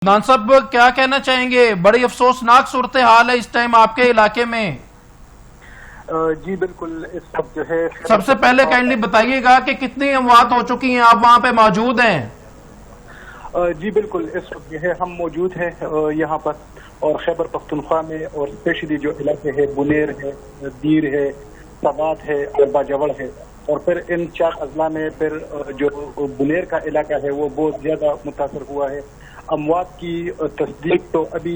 عدنان صاحب کیا کہنا چاہیں گے؟ بڑی افسوسناک صورتحال ہے اس ٹائم آپ کے علاقے میں۔ جی بالکل، اس وقت جو ہے سب سے پہلے کائنڈلی بتائیے گا کہ کتنی اموات ہو چکی ہیں، آپ وہاں پہ موجود ہیں؟ جی بالکل، اس وقت جو ہے ہم موجود ہیں یہاں پر، اور خیبر پختونخوا میں، اور اسپیشلی جو علاقے ہے بنیر ہے، دیر ہے، سوات ہے اور باجوڑ ہے، اور پھر ان چار اضلاع میں پھر جو بنیر کا علاقہ ہے وہ بہت زیادہ متاثر ہوا ہے۔ اموات کی تصدیق تو ابھی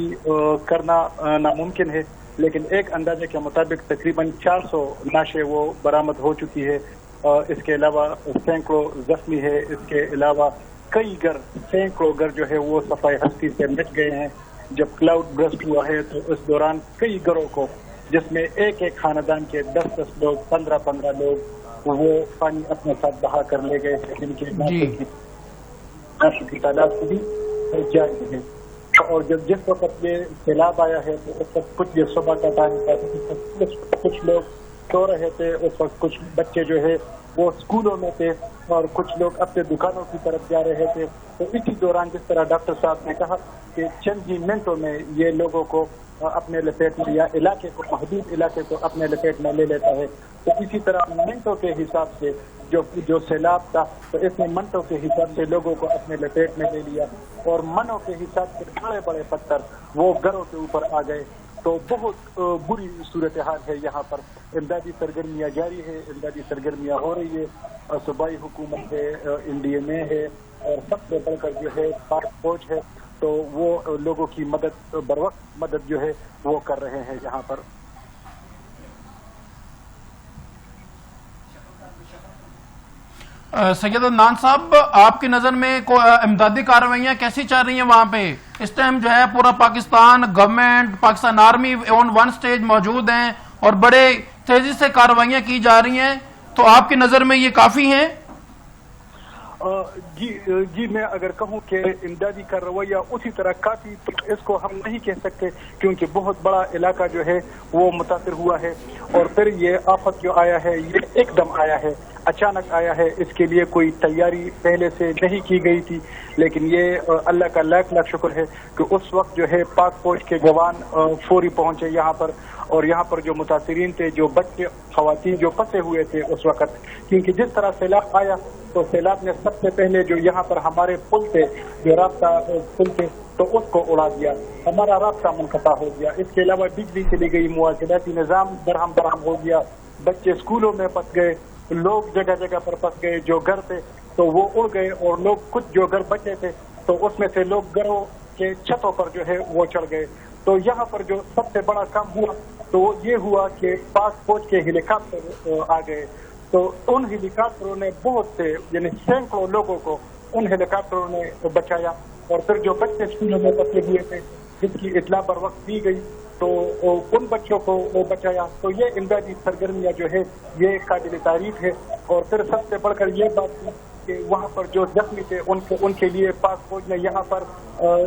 کرنا ناممکن ہے، لیکن ایک اندازے کے مطابق تقریباً 400 لاشیں وہ برآمد ہو چکی ہے۔ اس کے علاوہ سینکڑوں زخمی ہے، اس کے علاوہ کئی گھر، سینکڑوں گھر جو ہے وہ صفائی ہستی سے مٹ گئے ہیں۔ جب کلاؤڈ برسٹ ہوا ہے تو اس دوران کئی گھروں کو، جس میں ایک ایک خاندان کے 10 لوگ، 15 لوگ، وہ پانی اپنے ساتھ بہا کر لے گئے ہیں، جن کی تعداد بھی جاری ہے۔ اور جس وقت یہ سیلاب آیا ہے تو اس وقت کچھ یہ صبح کا ٹائم تھا، کچھ لوگ سو رہے تھے، اس وقت کچھ بچے جو ہے وہ اسکولوں میں تھے اور کچھ لوگ اپنے دکانوں کی طرف جا رہے تھے۔ تو اسی دوران جس طرح ڈاکٹر صاحب نے کہا کہ چند ہی منٹوں میں یہ لوگوں کو اپنے لپیٹ میں، یا علاقے کو، محدود علاقے کو اپنے لپیٹ میں لے لیتا ہے۔ تو اسی طرح منٹوں کے حساب سے جو سیلاب تھا تو اس نے منٹوں کے حساب سے لوگوں کو اپنے لپیٹ میں لے لیا، اور منوں کے حساب سے بڑے بڑے پتھر وہ گھروں کے اوپر آ گئے۔ تو بہت بری صورتحال ہے یہاں پر۔ امدادی سرگرمیاں جاری ہے، امدادی سرگرمیاں ہو رہی ہے، صوبائی حکومت ہے، NDMA ہے، اور سب سے بڑھ کر جو ہے پاک فوج ہے، تو وہ لوگوں کی مدد، بروقت مدد جو ہے وہ کر رہے ہیں یہاں پر۔ سید عدنان صاحب، آپ کی نظر میں امدادی کارروائیاں کیسی چل رہی ہیں وہاں پہ؟ اس ٹائم جو ہے پورا Pakistan government, Pakistan army on one stage موجود ہیں اور بڑے تیزی سے کارروائیاں کی جا رہی ہیں، تو آپ کی نظر میں یہ کافی ہیں؟ جی میں اگر کہوں کہ امدادی کارروائیاں اسی طرح کافی، تو اس کو ہم نہیں کہہ سکتے، کیونکہ بہت بڑا علاقہ جو ہے وہ متاثر ہوا ہے، اور پھر یہ آفت جو آیا ہے یہ ایک دم آیا ہے، اچانک آیا ہے۔ اس کے لیے کوئی تیاری پہلے سے نہیں کی گئی تھی، لیکن یہ اللہ کا لاکھ لاکھ شکر ہے کہ اس وقت جو ہے پاک فوج کے جوان فوری پہنچے یہاں پر، اور یہاں پر جو متاثرین تھے، جو بچے، خواتین جو پھنسے ہوئے تھے اس وقت، کیونکہ جس طرح سیلاب آیا تو سیلاب نے سب سے پہلے جو یہاں پر ہمارے پل تھے، جو رابطہ پل تھے، تو اس کو اڑا دیا، ہمارا رابطہ منقطع ہو گیا۔ اس کے علاوہ بجلی چلی گئی، مواصلاتی نظام برہم ہو گیا، بچے اسکولوں میں پھنس گئے، لوگ جگہ جگہ پر پھنس گئے، جو گھر تھے تو وہ اڑ گئے، اور لوگ کچھ جو گھر بچے تھے تو اس میں سے لوگ گھروں کے چھتوں پر جو ہے وہ چڑھ گئے۔ تو یہاں پر جو سب سے بڑا کام ہوا تو یہ ہوا کہ پاک فوج کے ہیلی کاپٹر آ گئے، تو ان ہیلی کاپٹروں نے بہت سے، یعنی سینکڑوں لوگوں کو ان ہیلی کاپٹروں نے بچایا، اور پھر جو بچے اسکولوں میں پھنسے ہوئے تھے جس کی اطلاع بر وقت دی گئی تو ان بچوں کو وہ بچایا۔ تو یہ امدادی سرگرمیاں جو ہے یہ قابل تعریف ہے، اور پھر سب سے بڑھ کر یہ بات ہے کہ وہاں پر جو زخمی تھے ان کے لیے پاک فوج نے یہاں پر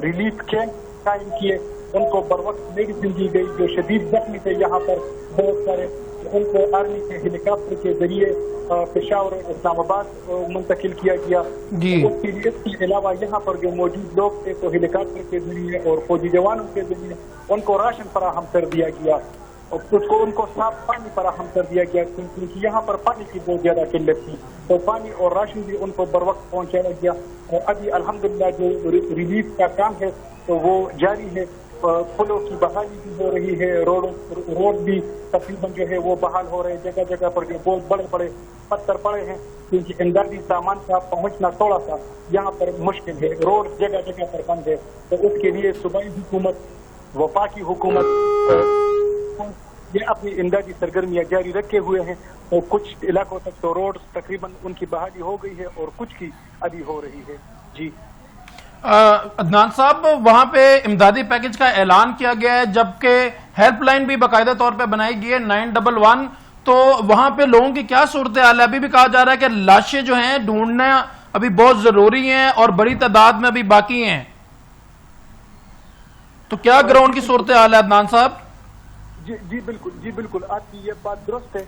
ریلیف کیمپ قائم کیے، ان کو بر وقت میڈیسن دی گئی۔ جو شدید زخمی تھے یہاں پر بہت سارے، ان کو آرمی کے ہیلی کاپٹر کے ذریعے پشاور اور اسلام آباد منتقل کیا گیا۔ اس کے علاوہ یہاں پر جو موجود لوگ تھے تو ہیلی کاپٹر کے ذریعے اور فوجی جوانوں کے ذریعے ان کو راشن فراہم کر دیا گیا، اور ان کو صاف پانی فراہم کر دیا گیا، کیونکہ یہاں پر پانی کی بہت زیادہ قلت تھی، تو پانی اور راشن بھی ان کو بر وقت پہنچایا گیا۔ اور ابھی الحمدللہ جو ریلیف کا کام ہے تو وہ جاری ہے، پلوں کی بحالی بھی ہو رہی ہے، روڈ بھی تقریباً جو ہے وہ بحال ہو رہے ہیں، جگہ جگہ پر جو بہت بڑے بڑے پتھر پڑے ہیں، کیونکہ امدادی سامان کا پہنچنا تھوڑا سا یہاں پر مشکل ہے، روڈ جگہ جگہ پر بند ہے، تو اس کے لیے صوبائی حکومت، وفاقی حکومت یہ اپنی امدادی سرگرمیاں جاری رکھے ہوئے ہیں، اور کچھ علاقوں تک تو روڈ تقریباً ان کی بحالی ہو گئی ہے اور کچھ کی ابھی ہو رہی ہے۔ جی عدنان صاحب، وہاں پہ امدادی پیکج کا اعلان کیا گیا ہے، جبکہ ہیلپ لائن بھی باقاعدہ طور پہ بنائی گئی ہے 911، تو وہاں پہ لوگوں کی کیا صورتحال ہے؟ ابھی بھی کہا جا رہا ہے کہ لاشیں جو ہیں ڈھونڈنا ابھی بہت ضروری ہیں اور بڑی تعداد میں ابھی باقی ہیں، تو کیا گراؤنڈ کی صورتحال ہے عدنان صاحب؟ جی بالکل آپ کی یہ بات درست ہے.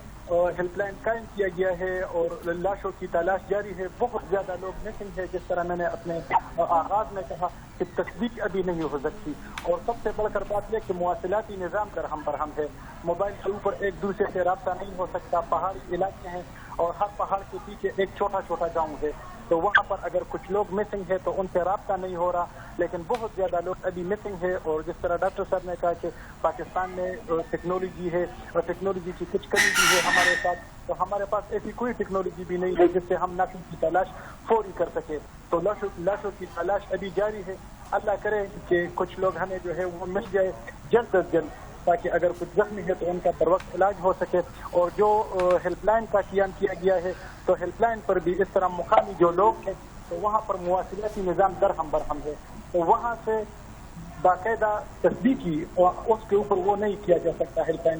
ہیلپ لائن قائم کیا گیا ہے اور لاشوں کی تلاش جاری ہے. بہت زیادہ لوگ مسنگ ہے، جس طرح میں نے اپنے آغاز میں کہا کہ تصدیق ابھی نہیں ہو سکتی. اور سب سے بڑھ کر بات یہ کہ مواصلاتی نظام درہم برہم ہے. موبائل کے اوپر ایک دوسرے سے رابطہ نہیں ہو سکتا. پہاڑی علاقے ہیں اور ہر پہاڑ کے پیچھے ایک چھوٹا چھوٹا گاؤں ہے، تو وہاں پر اگر کچھ لوگ مسنگ ہے تو ان سے رابطہ نہیں ہو رہا. لیکن بہت زیادہ لوگ ابھی مسنگ ہے. اور جس طرح ڈاکٹر صاحب نے کہا کہ پاکستان میں ٹیکنالوجی ہے اور ٹیکنالوجی کی کچھ کمی بھی ہے ہمارے ساتھ، تو ہمارے پاس ایسی کوئی ٹیکنالوجی بھی نہیں ہے جس سے ہم ناسوں کی تلاش فوری کر سکے. تو لاشوں کی تلاش ابھی جاری ہے. اللہ کرے کہ کچھ لوگ ہمیں جو ہے وہ مل جائے جلد از جلد، تاکہ اگر کچھ زخمی ہے تو ان کا بروقت علاج ہو سکے. اور جو ہیلپ لائن کا قیام کیا گیا ہے تو ہیلپ لائن پر بھی اس طرح مقامی جو لوگ ہیں تو وہاں پر مواصلاتی نظام درہم برہم ہے، تو وہاں سے باقاعدہ تصدیقی اور اس کے اوپر وہ نہیں کیا جا سکتا ہیلپ لائن